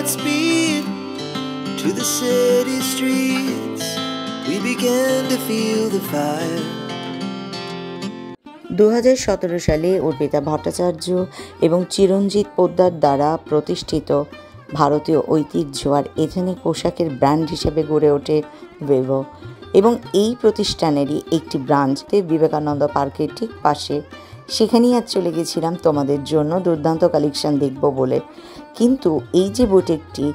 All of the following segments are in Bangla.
speed to the city streets. We began to feel the fire. 2017 সালে অর্পিতা ভট্টাচার্য এবং চিরঞ্জিত পোদ্দার দ্বারা প্রতিষ্ঠিত ভারতীয় ঐতিহ্য আর এথেনিক পোশাকের ব্র্যান্ড হিসেবে গড়ে ওঠে ভেভো, এবং এই প্রতিষ্ঠানেরই একটি ব্রাঞ্চতে বিবেকানন্দ পার্কের ঠিক পাশে। সেখানেই আজ চলে গেছিলাম তোমাদের জন্য দুর্দান্ত কালেকশন দেখব বলে। কিন্তু এই যে বুটিকটি,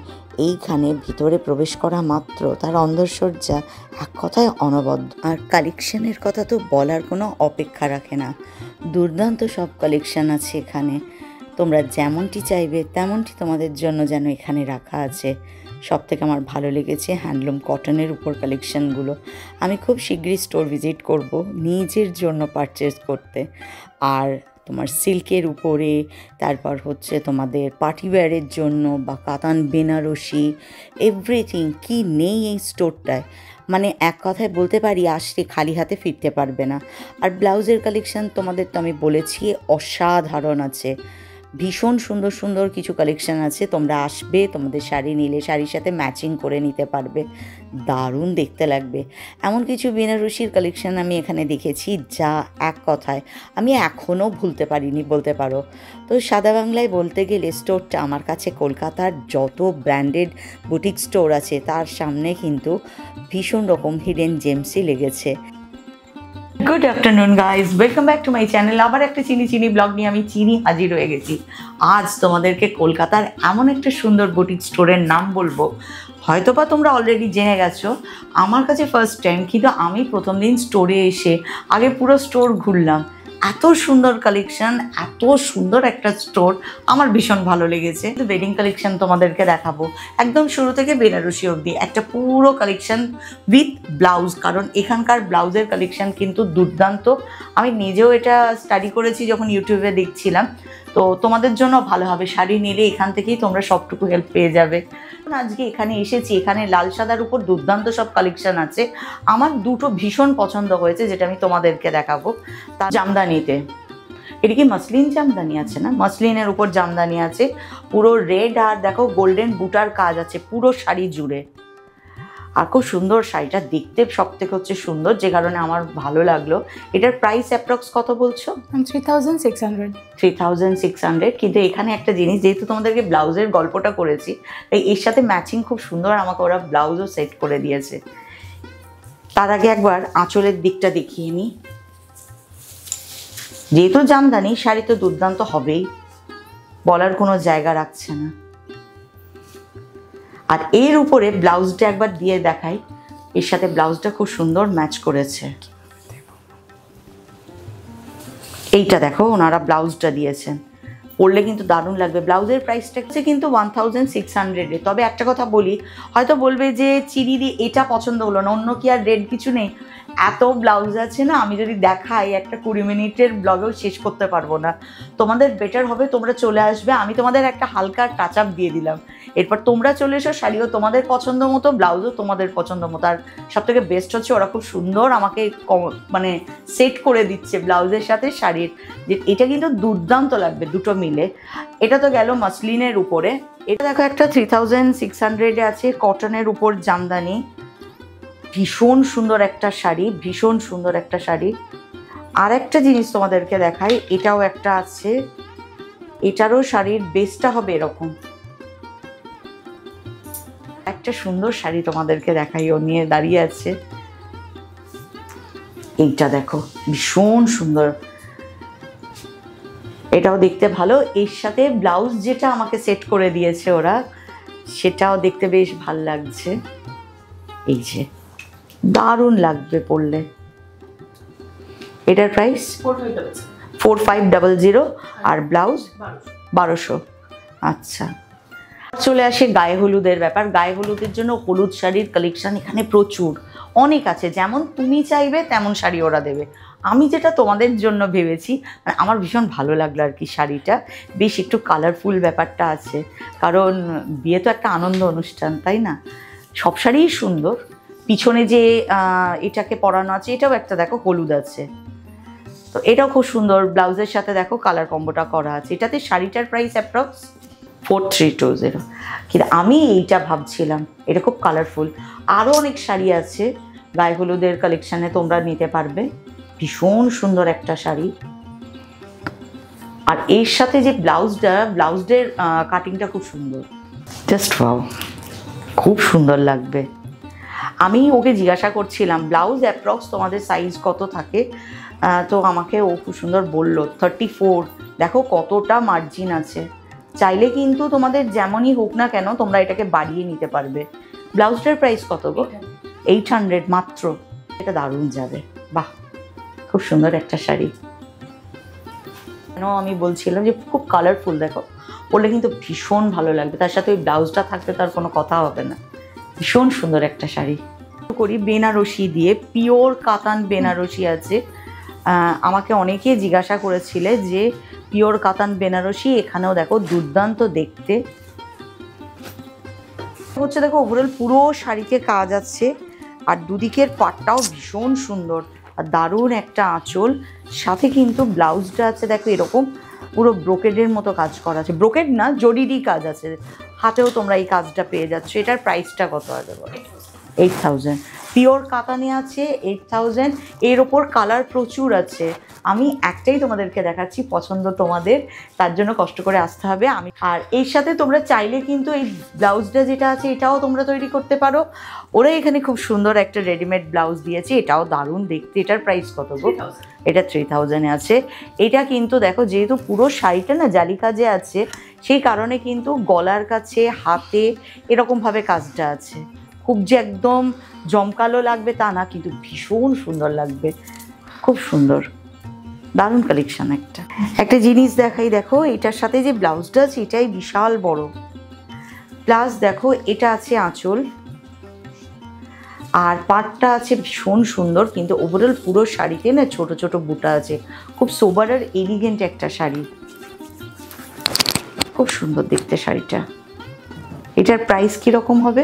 এইখানে ভিতরে প্রবেশ করা মাত্র তার অন্দরসজ্জা এক কথায় অনবদ্য, আর কালেকশনের কথা তো বলার কোনো অপেক্ষা রাখে না। দুর্দান্ত সব কালেকশন আছে এখানে, তোমরা যেমনটি চাইবে তেমনটি তোমাদের জন্য যেন এখানে রাখা আছে। সব থেকে আমার ভালো লেগেছে হ্যান্ডলুম কটনের উপর কালেকশানগুলো। আমি খুব শীঘ্রই স্টোর ভিজিট করব নিজের জন্য পারচেস করতে। আর তোমার সিল্কের উপরে, তারপর হচ্ছে তোমাদের পার্টিওয়্যারের জন্য বা কাতান বেনারসি, এভরিথিং কি নেই এই স্টোরটায়। মানে এক কথায় বলতে পারি আসলে খালি হাতে ফিরতে পারবে না। আর ব্লাউজের কালেকশান তোমাদের তো আমি বলেছি অসাধারণ আছে, ভীষণ সুন্দর সুন্দর কিছু কালেকশান আছে। তোমরা আসবে, তোমাদের শাড়ি নিলে শাড়ির সাথে ম্যাচিং করে নিতে পারবে, দারুণ দেখতে লাগবে। এমন কিছু বেনারসির কালেকশান আমি এখানে দেখেছি যা এক কথায় আমি এখনও ভুলতে পারিনি বলতে পারো। তো সাদা বাংলায় বলতে গেলে স্টোরটা আমার কাছে কলকাতার যত ব্র্যান্ডেড বুটিক স্টোর আছে তার সামনে কিন্তু ভীষণ রকম হিডেন জেমসই লেগেছে। Good afternoon guys, welcome back to my channel. আবার একটা চিনি ব্লগ নিয়ে আমি হাজির হয়ে গেছি। আজ তোমাদেরকে কলকাতার এমন একটা সুন্দর বুটিক স্টোরের নাম বলবো, হয়তোবা তোমরা অলরেডি জেনে গেছো, আমার কাছে ফার্স্ট টাইম। কিন্তু আমি প্রথম দিন স্টোরে এসে আগে পুরো স্টোর ঘুরলাম। এত সুন্দর কালেকশান, এত সুন্দর একটা স্টোর, আমার ভীষণ ভালো লেগেছে। ওয়েডিং কালেকশান তোমাদেরকে দেখাবো একদম শুরু থেকে বেনারসি অবধি, একটা পুরো কালেকশান উইথ ব্লাউজ, কারণ এখানকার ব্লাউজের কালেকশান কিন্তু দুর্দান্ত। আমি নিজেও এটা স্টাডি করেছি যখন ইউটিউবে দেখছিলাম, তো তোমাদের জন্য ভালো হবে। শাড়ি নিলে এখান থেকেই তোমরা সবটুকু হেল্প পেয়ে যাবে। আজকে এখানে এসেছি, এখানে লাল সাদার উপর দুর্দান্ত সব কালেকশান আছে। আমার দুটো ভীষণ পছন্দ হয়েছে যেটা আমি তোমাদেরকে দেখাবো। তা জামদানিতে, এটা কি মসলিন জামদানি আছে না, মসলিনের উপর জামদানি আছে পুরো রেড, আর দেখো গোল্ডেন বুটার কাজ আছে পুরো শাড়ি জুড়ে। আর খুব সুন্দর শাড়িটা দেখতে, সব থেকে হচ্ছে সুন্দর, যে কারণে আমার ভালো লাগলো। এটার প্রাইস অ্যাপ্রক্স কত বলছো? 3600। কিন্তু এখানে একটা জিনিস, যেহেতু তোমাদেরকে ব্লাউজের গল্পটা করেছি, তাই এর সাথে ম্যাচিং খুব সুন্দর আমাকে ওরা ব্লাউজও সেট করে দিয়েছে। তার আগে একবার আঁচলের দিকটা দেখিয়ে নিই। যেহেতু জামদানি শাড়ি তো দুর্দান্ত হবেই, বলার কোনো জায়গা রাখছে না। আর এর উপরে ব্লাউজটা একবার দিয়ে দেখাই, এর সাথে ব্লাউজটা খুব সুন্দর ম্যাচ করেছে। এইটা দেখো, ওনারা ব্লাউজটা দিয়েছেন, পরলে কিন্তু দারুণ লাগবে। ব্লাউজের প্রাইসটা হচ্ছে কিন্তু 1600। তবে একটা কথা বলি, হয়তো বলবে যে চিরিদি এটা পছন্দ হলো না, অন্য কি আর রেড কিছু নেই? এত ব্লাউজ আছে না, আমি যদি দেখাই একটা 20 মিনিটের ব্লগেও শেষ করতে পারবো না। তোমাদের বেটার হবে তোমরা চলে আসবে, আমি তোমাদের একটা হালকা টাচ আপ দিয়ে দিলাম, এরপর তোমরা চলে এসো, শাড়িও তোমাদের পছন্দ মতো, ব্লাউজও তোমাদের পছন্দ মতো। আর সবথেকে বেস্ট হচ্ছে ওরা খুব সুন্দর আমাকে মানে সেট করে দিচ্ছে ব্লাউজের সাথে শাড়ির, যে এটা কিন্তু দুর্দান্ত লাগবে দুটো মিলে। এটা তো গেল মসলিনের উপরে। এটা দেখো একটা 3600 আছে, কটনের উপর জামদানি, ভীষণ সুন্দর একটা শাড়ি, ভীষণ সুন্দর একটা শাড়ি। আর একটা জিনিস তোমাদেরকে দেখাই, এটাও একটা আছে, এটারও শাড়ির বেসটা হবে এরকম। একটা সুন্দর শাড়ি তোমাদেরকে দেখাই, ও নিয়ে দাঁড়িয়ে আছে। এইটা দেখো, ভীষণ সুন্দর, এটাও দেখতে ভালো। এর সাথে ব্লাউজ যেটা আমাকে সেট করে দিয়েছে ওরা, সেটাও দেখতে বেশ ভাল লাগছে। এই যে দারুণ লাগবে পরলে। এটার প্রাইস 4500 আর ব্লাউজ 1200। আচ্ছা, চলে আসে গায়ে হলুদের ব্যাপার। গায়ে হলুদের জন্য হলুদ শাড়ির কালেকশন এখানে প্রচুর, অনেক আছে। যেমন তুমি চাইবে তেমন শাড়ি ওরা দেবে। আমি যেটা তোমাদের জন্য ভেবেছি, মানে আমার ভীষণ ভালো লাগলো আর কি শাড়িটা, বেশ একটু কালারফুল ব্যাপারটা আছে, কারণ বিয়ে তো একটা আনন্দ অনুষ্ঠান, তাই না? সব শাড়িই সুন্দর। পিছনে যে এটাকে পরানো আছে, এটাও একটা দেখো হলুদ আছে, তো এটাও খুব সুন্দর। ব্লাউজের সাথে দেখো কালার কম্বোটা করা আছে। এটাতে শাড়িটার প্রাইস অ্যাপ্রক্স 4320। কিন্তু আমি এইটা ভাবছিলাম, এটা খুব কালারফুল। আরও অনেক শাড়ি আছে গায়ে হলুদের কালেকশানে, তোমরা নিতে পারবে। ভীষণ সুন্দর একটা শাড়ি। আর এর সাথে যে ব্লাউজের কাটিংটা খুব সুন্দর, জাস্ট ওয়াও, খুব সুন্দর লাগবে। আমি ওকে জিজ্ঞাসা করছিলাম ব্লাউজ অ্যাপ্রক্স তোমাদের সাইজ কত থাকে, তো আমাকে ও খুব সুন্দর বলল 34। দেখো কতটা মার্জিন আছে। চাইলে কিন্তু তোমাদের যেমনই হোক না কেন তোমরা এটাকে বাড়িয়ে নিতে পারবে। ব্লাউজটার প্রাইস কত গো? 800 মাত্র। এটা দারুণ যাবে। বাহ, খুব সুন্দর একটা শাড়ি। কেন আমি বলছিলাম যে খুব কালারফুল, দেখো পরলে কিন্তু ভীষণ ভালো লাগবে। তার সাথে ওই ব্লাউজটা থাকলে তার কোনো কথা হবে না। ভীষণ সুন্দর একটা শাড়ি। করি বেনারসি দিয়ে, পিওর কাতান বেনারসি আছে। আমাকে অনেকে জিজ্ঞাসা করেছিলে যে পিওর কাতান বেনারসি, এখানেও দেখো দুর্দান্ত দেখতে হচ্ছে। দেখো ওভারঅল পুরো শাড়িতে কাজ আছে, আর দুদিকের পাটটাও ভীষণ সুন্দর, আর দারুণ একটা আঁচল। সাথে কিন্তু ব্লাউজটা আছে দেখো এরকম পুরো ব্রোকেডের মতো কাজ করা আছে। ব্রোকেড না, জরিরই কাজ আছে। হাতেও তোমরা এই কাজটা পেয়ে যাচ্ছ। এটার প্রাইসটা কত আছে? 8000। পিওর কাতানে আছে 8000। এর ওপর কালার প্রচুর আছে। আমি একটাই তোমাদেরকে দেখাচ্ছি, পছন্দ তোমাদের, তার জন্য কষ্ট করে আসতে হবে। আর এর সাথে তোমরা চাইলে কিন্তু এই ব্লাউজটা যেটা আছে এটাও তোমরা তৈরি করতে পারো। ওরা এখানে খুব সুন্দর একটা রেডিমেড ব্লাউজ দিয়েছে, এটাও দারুণ দেখতে। এটার প্রাইস কত গো? এটা 3000-এ আছে। এটা কিন্তু দেখো যেহেতু পুরো শাড়িটা না জালি কাজে আছে, সেই কারণে কিন্তু গলার কাছে হাতে এরকমভাবে কাজটা আছে। খুব যে একদম জমকালো লাগবে তা না, কিন্তু ভীষণ সুন্দর লাগবে। খুব সুন্দর, দারুণ কালেকশন। একটা জিনিস দেখাই, দেখো এটার সাথে যে ব্লাউজটা আছে এটাই বিশাল বড়। প্লাস দেখো এটা আছে আঁচল, আর পাটটা আছে ভীষণ সুন্দর। কিন্তু ওভারঅল পুরো শাড়িতে না ছোট ছোট বুটা আছে। খুব সোবার আর এলিগেন্ট একটা শাড়ি, খুব সুন্দর দেখতে শাড়িটা। এটার প্রাইস কীরকম হবে?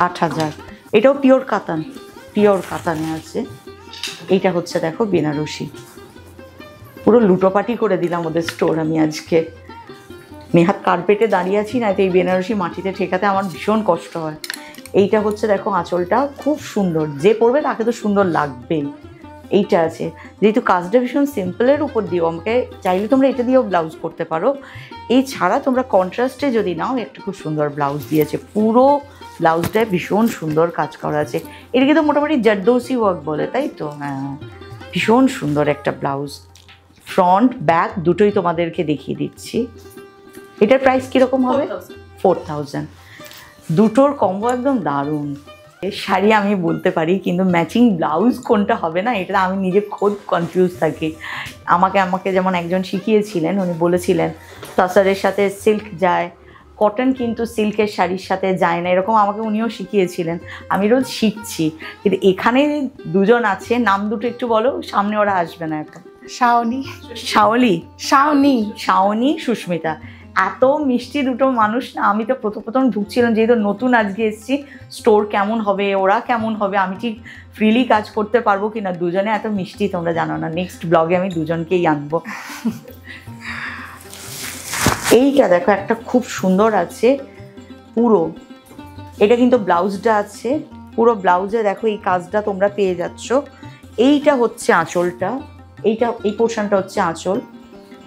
8000। এটাও পিওর কাতানে আছে। এইটা হচ্ছে দেখো বেনারসি। পুরো লুটোপাটি করে দিলাম ওদের স্টোর আমি আজকে। নেহাত কার্পেটে দাঁড়িয়ে আছি, না তো এই বেনারসি মাটিতে ঠেকাতে আমার ভীষণ কষ্ট হয়। এইটা হচ্ছে দেখো আঁচলটা খুব সুন্দর, যে পরবে তাকে তো সুন্দর লাগবেই। এইটা আছে, যেহেতু কাজটা ভীষণ সিম্পলের উপর দিও, আমাকে চাইলে তোমরা এটা দিয়েও ব্লাউজ করতে পারো। এই ছাড়া তোমরা কন্ট্রাস্টে যদি নাও, একটা খুব সুন্দর ব্লাউজ দিয়েছে। পুরো ব্লাউজটায় ভীষণ সুন্দর কাজ করা আছে। এটাকে তো মোটামুটি জারদৌসি ওয়ার্ক বলে, তাই তো? হ্যাঁ, ভীষণ সুন্দর একটা ব্লাউজ। ফ্রন্ট ব্যাক দুটোই তোমাদেরকে দেখিয়ে দিচ্ছি। এটার প্রাইস কীরকম হবে? 4000। দুটোর কম্বো একদম দারুণ। শাড়ি আমি বলতে পারি, কিন্তু ম্যাচিং ব্লাউজ কোনটা হবে না এটা আমি নিজে খুব কনফিউজ থাকি। আমাকে যেমন একজন শিখিয়েছিলেন, উনি বলেছিলেন তসরের সাথে সিল্ক যায়, কটন কিন্তু সিল্কের শাড়ির সাথে যায় না, এরকম আমাকে উনিও শিখিয়েছিলেন। আমি রোজ শিখছি। কিন্তু এখানে দুজন আছে, নাম দুটো একটু বলো, সামনে ওরা আসবে না এখন। শাওনি, সুস্মিতা। এত মিষ্টি দুটো মানুষ না। আমি তো প্রথম ঢুকছিলাম, যেহেতু নতুন আজকে এসেছি, স্টোর কেমন হবে, ওরা কেমন হবে, আমি ঠিক ফ্রিলি কাজ করতে পারবো কিনা। দুজনে এত মিষ্টি তোমরা জানো না। নেক্সট ব্লগে আমি দুজনকেই আনবো। এইটা দেখো একটা খুব সুন্দর আছে পুরো। এটা কিন্তু ব্লাউজটা আছে, পুরো ব্লাউজে দেখো এই কাজটা তোমরা পেয়ে যাচ্ছ। এইটা হচ্ছে আঁচলটা, এই পোর্শনটা হচ্ছে আঁচল।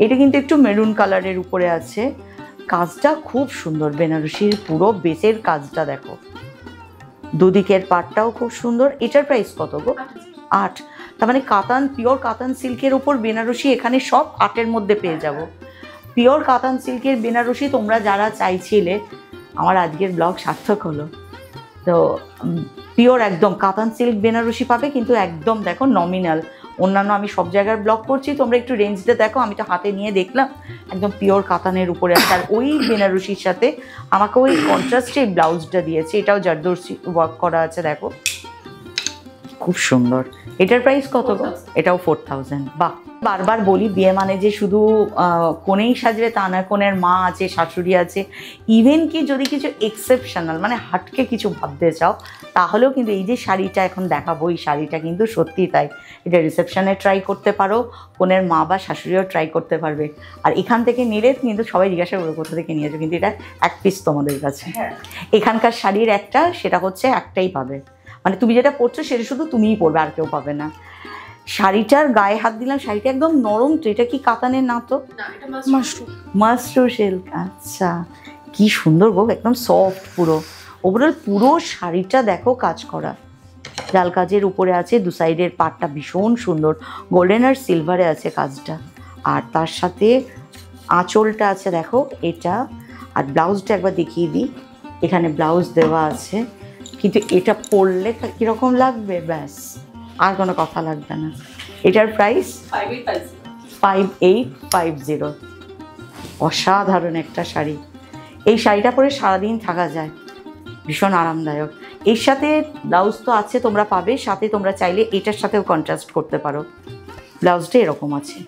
এটা কিন্তু একটু মেরুন কালারের উপরে আছে। কাজটা খুব সুন্দর, বেনারসির পুরো বেসের কাজটা দেখো। দুদিকের পাটটাও খুব সুন্দর। এটার প্রাইস কত গো? 8। তার মানে পিওর কাতান সিল্কের উপর বেনারসি এখানে সব 8-এর মধ্যে পেয়ে যাব। পিওর কাতান সিল্কের বেনারসি তোমরা যারা চাইছিলে, আমার আজকের ব্লগ সার্থক হলো। তো পিওর একদম কাতান সিল্ক বেনারসি পাবে, কিন্তু একদম দেখো নমিনাল। অন্যান্য আমি সব জায়গার ব্লগ করছি, তোমরা একটু রেঞ্জটা দেখো। আমি তো হাতে নিয়ে দেখলাম, একদম পিওর কাতানের উপরে আছে। আর ওই বেনারসির সাথে আমাকে ওই কন্ট্রাস্টে ব্লাউজটা দিয়েছে। এটাও জারদৌসি ওয়ার্ক করা আছে, দেখো খুব সুন্দর। এটার প্রাইস কত? এটাও 4000। বাহ, বারবার বলি বিয়ে মানে যে শুধু কনেই সাজবে তা নয়, কনের মা আছে, শাশুড়ি আছে, ইভেন কি যদি কিছু এক্সেপশনাল মানে হাটকে কিছু ভাবতে চাও তাহলেও কিন্তু এই যে শাড়িটা এখন দেখাবো, এই শাড়িটা কিন্তু সত্যি তাই। এটা রিসেপশনে ট্রাই করতে পারো, কনের মা বা শাশুড়িও ট্রাই করতে পারবে। আর এখান থেকে নিলে কিন্তু সবাই জিজ্ঞাসা করবে কোথা থেকে নিয়েছো, কিন্তু এটা এক পিস তোমাদের কাছে। এখানকার শাড়ির একটা সেটা হচ্ছে একটাই পাবে, মানে তুমি যেটা পরছো সেটা শুধু তুমিই পরবে, আর কেউ পাবে না। শাড়িটার গায়ে হাত দিলাম, শাড়িটা একদম নরম তো, এটা কি কাতানের না তো? Mushroom silk. আচ্ছা, কি সুন্দর গো, একদম সফট পুরো। ওভারঅল পুরো শাড়িটা দেখো কাজ করা, জাল কাজের উপরে আছে, দু সাইডের পাটটা ভীষণ সুন্দর, গোল্ডেন আর সিলভারে আছে কাজটা। আর তার সাথে আঁচলটা আছে দেখো এটা, আর ব্লাউজটা একবার দেখিয়ে দিই। এখানে ব্লাউজ দেওয়া আছে, কিন্তু এটা পরলে কীরকম লাগবে ব্যাস, আর কোনো কথা লাগবে না। এটার প্রাইস 5850। অসাধারণ একটা শাড়ি, এই শাড়িটা পরে সারাদিন থাকা যায়, ভীষণ আরামদায়ক। এর সাথে ব্লাউজ তো আছে তোমরা পাবে, সাথে তোমরা চাইলে এটার সাথেও কন্ট্রাস্ট করতে পারো। ব্লাউজটা এরকম আছে,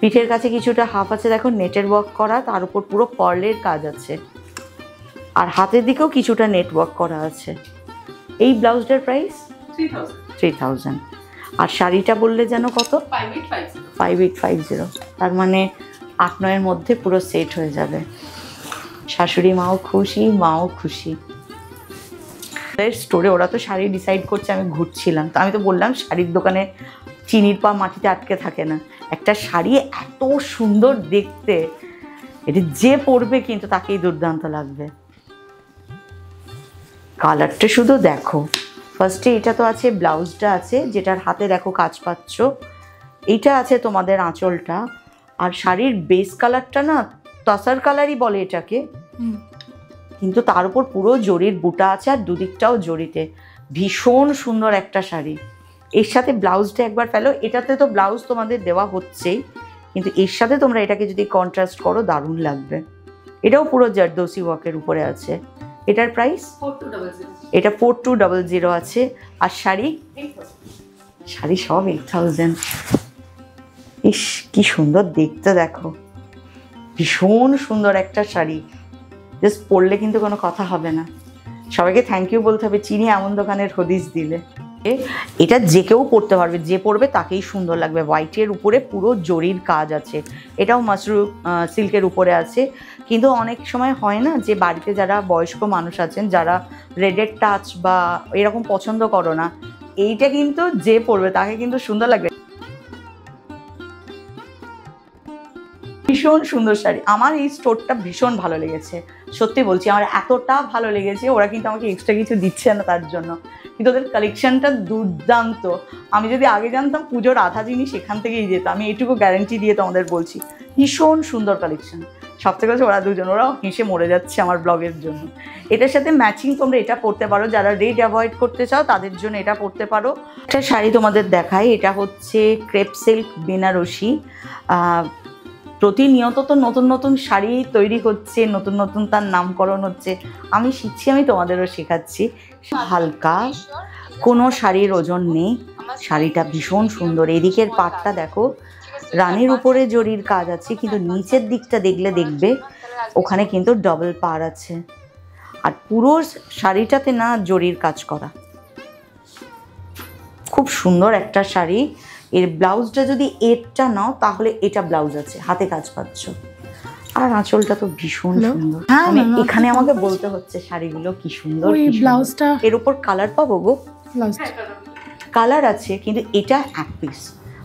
পিঠের কাছে কিছুটা হাফ আছে দেখো নেটের ওয়ার্ক করা, তার উপর পুরো পার্লের কাজ আছে, আর হাতের দিকেও কিছুটা নেট ওয়ার্ক করা আছে। এই ব্লাউজটার প্রাইস 3000। আর শাড়িটা বললে যেন কত? 5850। তার মানে 8-9-এর মধ্যে পুরো সেট হয়ে যাবে। শাশুড়ি মাও খুশি, মাও খুশি। স্টোরে ওরা তো শাড়ি ডিসাইড করছে, আমি ঘুরছিলাম, তো আমি তো বললাম শাড়ির দোকানে চিনির পা মাটিতে আটকে থাকে না। একটা শাড়ি এত সুন্দর দেখতে, এটা যে পরবে কিন্তু তাকেই দুর্দান্ত লাগবে। কালারটা শুধু দেখো। ফার্স্টে এটা তো আছে, ব্লাউজটা আছে যেটার হাতে দেখো কাজ পাচ্ছ, এইটা আছে তোমাদের আঁচলটা। আর শাড়ির বেস কালারটা না তসার কালারই বলে এটাকে, কিন্তু তার উপর পুরো জরির বুটা আছে, আর দুদিকটাও জরিতে। ভীষণ সুন্দর একটা শাড়ি। এর সাথে ব্লাউজটা একবার ফেলো, এটাতে তো ব্লাউজ তোমাদের দেওয়া হচ্ছেই, কিন্তু এর সাথে তোমরা এটাকে যদি কন্ট্রাস্ট করো দারুণ লাগবে। এটাও পুরো জারদোসি ওয়ার্কের উপরে আছে। এটার প্রাইস 4200। এটা 4200 আছে। আর শাড়ি সব 8000। ইস কি সুন্দর দেখতে দেখো, ভীষণ সুন্দর একটা শাড়ি, জাস্ট পরলে কিন্তু কোনো কথা হবে না। সবাইকে থ্যাংক ইউ বলতে হবে, চিনি এমন দোকানের হদিস দিলে। এটা যে কেউ পরতে পারবে, যে পরবে তাকেই সুন্দর লাগবে। হোয়াইটের উপরে পুরো জরির কাজ আছে, এটাও মাশরুম সিল্কের উপরে আছে। কিন্তু অনেক সময় হয় না যে বাড়িতে যারা বয়স্ক মানুষ আছেন, যারা রেডের টাচ বা এরকম পছন্দ করো না, এইটা কিন্তু যে পরবে তাকে কিন্তু সুন্দর লাগবে। ভীষণ সুন্দর শাড়ি। আমার এই স্টোরটা ভীষণ ভালো লেগেছে, সত্যি বলছি, আমার এতটা ভালো লেগেছে। ওরা কিন্তু আমাকে এক্সট্রা কিছু দিচ্ছে না তার জন্য, কিন্তু ওদের কালেকশনটা দুর্দান্ত। আমি যদি আগে জানতাম পুজোর আধা জিনিস এখান থেকেই যেত, আমি এইটুকু গ্যারেন্টি দিয়ে তোমাদের বলছি। ভীষণ সুন্দর কালেকশন। সবথেকে হচ্ছে ওরা দুজন, ওরাও হেসে মরে যাচ্ছে আমার ব্লগের জন্য। এটার সাথে ম্যাচিং তোমরা এটা পরতে পারো, যারা রেড অ্যাভয়েড করতে চাও তাদের জন্য এটা পরতে পারো। একটা শাড়ি তোমাদের দেখাই, এটা হচ্ছে ক্রেপ সিল্ক বেনারসি। প্রতিনিয়ত তো নতুন নতুন শাড়ি তৈরি হচ্ছে, নতুন নতুন তার নামকরণ হচ্ছে। আমি শিখছি, আমি তোমাদেরও শেখাচ্ছি। হালকা, কোনো শাড়ির ওজন নেই, শাড়িটা ভীষণ সুন্দর। এদিকের পাটটা দেখো, রানীর উপরে জরির কাজ আছে, কিন্তু নিচের দিকটা দেখলে দেখবে ওখানে কিন্তু ডবল পার আছে। আর পুরো শাড়িটাতে না জরির কাজ করা, খুব সুন্দর একটা শাড়ি। এর ব্লাউজটা যদি এরটা নাও তাহলে এটা ব্লাউজ আছে, হাতে কাজ পাচ্ছ। আর আঁচলটা তো ভীষণ সুন্দর। মানে এখানে আমাকে বলতে হচ্ছে শাড়িগুলো কি সুন্দর। ব্লাউজটা এর উপর কালার পাবো গো, কালার আছে, কিন্তু এটা এক পিস,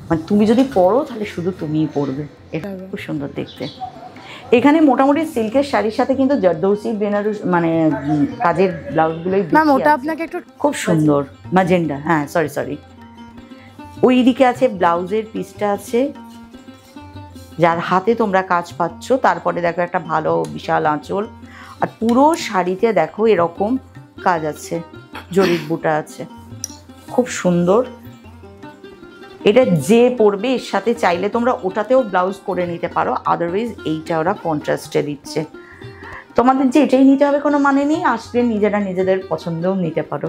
মানে তুমি যদি পরো তাহলে শুধু তুমিই পরবে। এটা খুব সুন্দর দেখতে। এখানে মোটামুটি সিল্কের শাড়ির সাথে কিন্তু জারদৌসি বেনারস মানে কাজের ব্লাউজগুলোই আপনাকে একটু খুব সুন্দর ম্যাজেন্ডা। হ্যাঁ সরি, ওই দিকে আছে ব্লাউজের পিসটা আছে, যার হাতে তোমরা কাজ পাচ্ছ। তারপরে দেখো একটা ভালো বিশাল আঁচল, আর পুরো শাড়িতে দেখো এরকম কাজ আছে, জরির বুটা আছে, খুব সুন্দর। এটা যে পরবে এর সাথে চাইলে তোমরা ওটাতেও ব্লাউজ করে নিতে পারো, আদারওয়াইজ এইটা ওরা কন্ট্রাস্টে দিচ্ছে। তোমাদের যে এটাই নিতে হবে কোনো মানে নেই, আসলে নিজেরা নিজেদের পছন্দও নিতে পারো।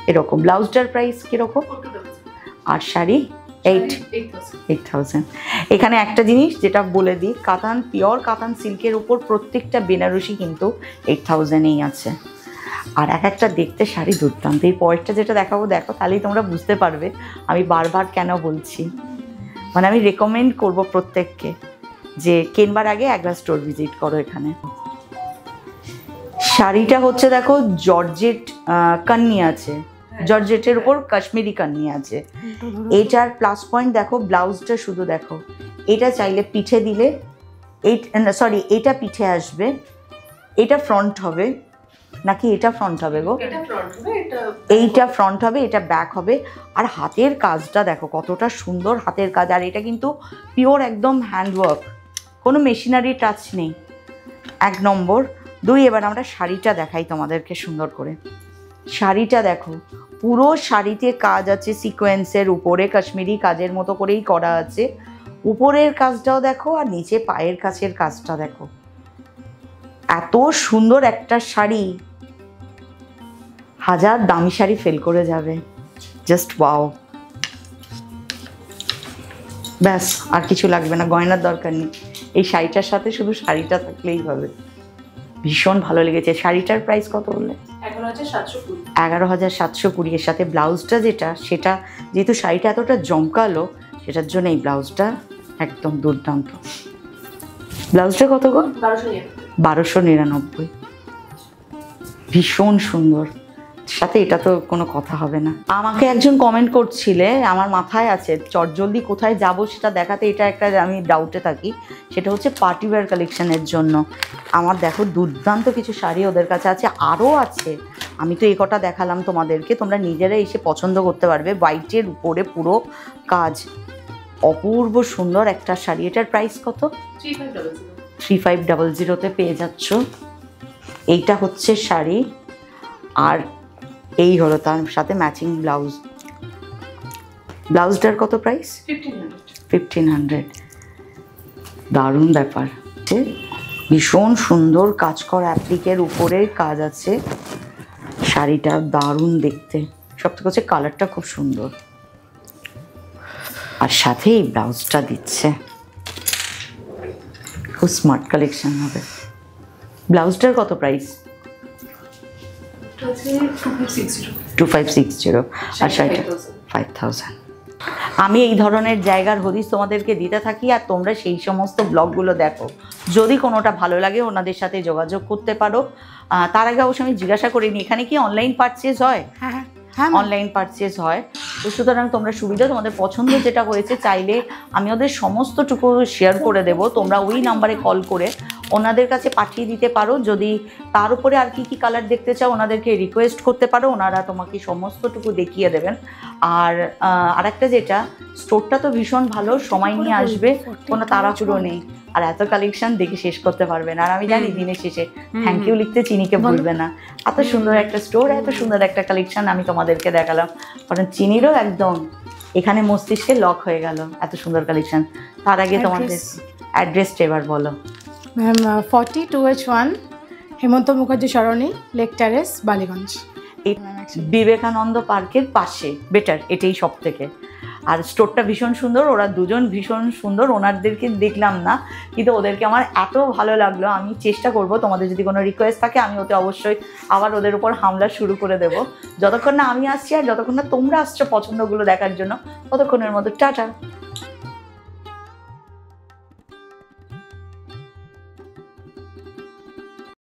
এরকম ব্লাউজটার প্রাইস কীরকম? আর শাড়ি 8,000। এখানে একটা জিনিস যেটা বলে দিই, কাতান, পিওর কাতান সিল্কের উপর প্রত্যেকটা বেনারসি কিন্তু 8,000-এই আছে। আর এক একটা দেখতে শাড়ি দুর্দান্ত। এই পরেরটা যেটা দেখাবো দেখো, তাহলেই তোমরা বুঝতে পারবে আমি বারবার কেন বলছি। মানে আমি রেকমেন্ড করব প্রত্যেককে যে কেনবার আগে একবার স্টোর ভিজিট করো এখানে। শাড়িটা হচ্ছে দেখো জর্জেট কান্নি আছে, জর্জেটের উপর কাশ্মীরি কান্নি আছে। এটার প্লাস পয়েন্ট দেখো, ব্লাউজটা শুধু দেখো। এটা চাইলে পিঠে দিলে, এটা পিঠে আসবে, এটা ফ্রন্ট হবে নাকি এটা ফ্রন্ট হবে গো? এইটা ফ্রন্ট হবে, এটা ব্যাক হবে। আর হাতের কাজটা দেখো কতটা সুন্দর হাতের কাজ। আর এটা কিন্তু পিওর একদম হ্যান্ডওয়ার্ক, কোনো মেশিনারি টাচ নেই। 1 নম্বর। 2, এবার আমরা শাড়িটা দেখাই তোমাদেরকে সুন্দর করে। শাড়িটা দেখো, পুরো শাড়িতে কাজ আছে সিকোয়েন্সের উপরে, কাশ্মীরি কাজের মতো করেই করা আছে। উপরের কাজটাও দেখো আর নিচে পায়ের কাছের কাজটা দেখো। এত সুন্দর একটা শাড়ি, 1000 দামি শাড়ি ফেল করে যাবে। Just wow. ব্যাস, আর কিছু লাগবে না, গয়নার দরকার নেই। এই শাড়িটার সাথে শুধু শাড়িটা থাকলেই হবে। ভীষণ ভালো লেগেছে। শাড়িটার প্রাইস কত বললে? 11,720। এর সাথে ব্লাউজটা যেটা, সেটা যেহেতু শাড়িটা এতটা জমকালো, সেটার জন্য এই ব্লাউজটা একদম দুর্দান্ত। ব্লাউজটা কত গো? 1299। ভীষণ সুন্দর। সাথে এটা তো কোনো কথা হবে না। আমাকে একজন কমেন্ট করছিলে, আমার মাথায় আছে চটজলদি কোথায় যাব সেটা দেখাতে। এটা একটা আমি ডাউটে থাকি, সেটা হচ্ছে পার্টি ওয়্যার কালেকশনের জন্য। আমার দেখো দুর্দান্ত কিছু শাড়ি ওদের কাছে আছে, আরও আছে। আমি তো এই কটা দেখালাম তোমাদেরকে, তোমরা নিজেরা এসে পছন্দ করতে পারবে। হোয়াইটের উপরে পুরো কাজ, অপূর্ব সুন্দর একটা শাড়ি। এটার প্রাইস কত? 3500-তে পেয়ে যাচ্ছ। এইটা হচ্ছে শাড়ি, আর এই হলো তার সাথে ম্যাচিং ব্লাউজ। ব্লাউজটার কত প্রাইস? 1500। দারুণ ব্যাপার। ভীষণ সুন্দর কাজ করা অ্যাপ্লিকের উপরে কাজ আছে। শাড়িটা দারুণ দেখতে, সব থেকে হচ্ছে কালারটা খুব সুন্দর। আর সাথে এই ব্লাউজটা দিচ্ছে, খুব স্মার্ট কালেকশন হবে। ব্লাউজটার কত প্রাইস? 2560। আর শাড়িটা 5000। আমি এই ধরনের জায়গার হদিস তোমাদেরকে দিতে থাকি, আর তোমরা সেই সমস্ত ব্লগগুলো দেখো। যদি কোনোটা ভালো লাগে ওনাদের সাথে যোগাযোগ করতে পারো। তার আগে অবশ্যই আমি জিজ্ঞাসা করিনি, এখানে কি অনলাইন পারচেজ হয়? হ্যাঁ, অনলাইন পারচেজ হয়। তো সুতরাং তোমরা সুবিধা, তোমাদের পছন্দ যেটা হয়েছে চাইলে আমি ওদের সমস্তটুকু শেয়ার করে দেব। তোমরা ওই নাম্বারে কল করে ওনাদের কাছে পাঠিয়ে দিতে পারো। যদি তার উপরে আর কি কি কালার দেখতে চাও ওনাদেরকে রিকোয়েস্ট করতে পারো, ওনারা তোমাকে সমস্তটুকু দেখিয়ে দেবেন। আর আরেকটা যেটা, স্টোরটা তো ভীষণ ভালো, সময় নিয়ে আসবে, কোনো তাড়াহুড়ো নেই। আর এত কালেকশন দেখে শেষ করতে পারবে না। আর আমি জানি দিনের শেষে থ্যাংক ইউ লিখতে চিনিকে ভুলবে না। এত সুন্দর একটা স্টোর, এত সুন্দর একটা কালেকশন আমি তোমাদেরকে দেখালাম, কারণ চিনিরও একদম এখানে মস্তিষ্কে লক হয়ে গেল, এত সুন্দর কালেকশন। তার আগে তোমাদের অ্যাড্রেসটা এবার বলো। ম্যাম 42H1 হেমন্ত মুখার্জি সরণি, লেক টেরেস, বালিগঞ্জ। এই বিবেকানন্দ পার্কের পাশে, বেটার এটাই সব থেকে। আর স্টোরটা ভীষণ সুন্দর, ওরা দুজন ভীষণ সুন্দর। ওনাদেরকে দেখলাম না, কিন্তু ওদেরকে আমার এত ভালো লাগলো। আমি চেষ্টা করব, তোমাদের যদি কোনো রিকোয়েস্ট থাকে আমি ওতে অবশ্যই আবার ওদের উপর হামলা শুরু করে দেব। যতক্ষণ না আমি আসছি আর যতক্ষণ না তোমরা আসছো পছন্দগুলো দেখার জন্য, ততক্ষণের মতো টাটা।